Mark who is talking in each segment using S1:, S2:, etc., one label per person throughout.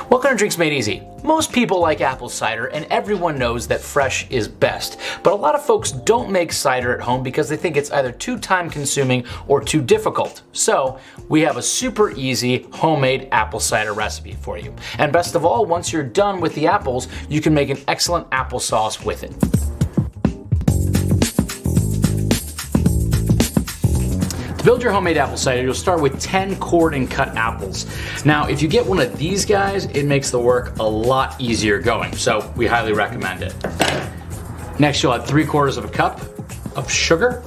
S1: Welcome to Drinks Made Easy. Most people like apple cider, and everyone knows that fresh is best. But a lot of folks don't make cider at home because they think it's either too time-consuming or too difficult. So we have a super easy homemade apple cider recipe for you. And best of all, once you're done with the apples, you can make an excellent applesauce with it. To build your homemade apple cider, you'll start with 10 cored and cut apples. Now, if you get one of these guys, it makes the work a lot easier going, so we highly recommend it. Next, you'll add 3/4 of a cup of sugar,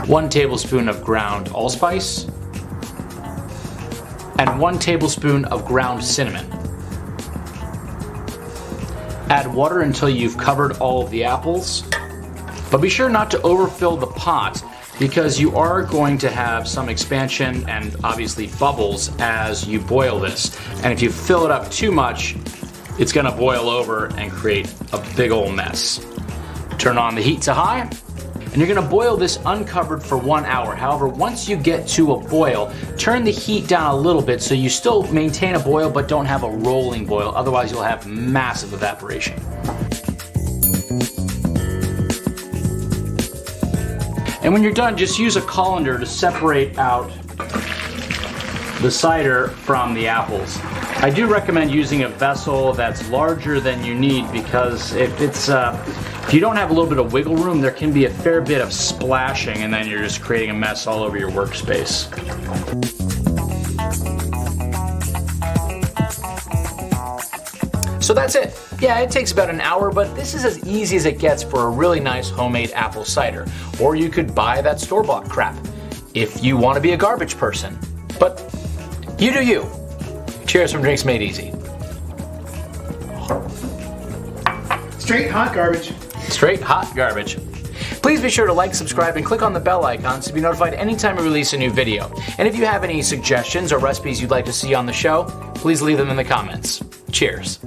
S1: 1 tablespoon of ground allspice, and 1 tablespoon of ground cinnamon. Add water until you've covered all of the apples. But be sure not to overfill the pot because you are going to have some expansion and obviously bubbles as you boil this. And if you fill it up too much, it's gonna boil over and create a big old mess. Turn on the heat to high, and you're gonna boil this uncovered for 1 hour. However, once you get to a boil, turn the heat down a little bit so you still maintain a boil but don't have a rolling boil. Otherwise, you'll have massive evaporation. And when you're done, just use a colander to separate out the cider from the apples. I do recommend using a vessel that's larger than you need because if you don't have a little bit of wiggle room, there can be a fair bit of splashing and then you're just creating a mess all over your workspace. So that's it. Yeah, it takes about an hour, but this is as easy as it gets for a really nice homemade apple cider. Or you could buy that store-bought crap if you want to be a garbage person. But you do you. Cheers from Drinks Made Easy.
S2: Straight hot garbage.
S1: Straight hot garbage. Please be sure to like, subscribe, and click on the bell icon to be notified anytime we release a new video. And if you have any suggestions or recipes you'd like to see on the show, please leave them in the comments. Cheers.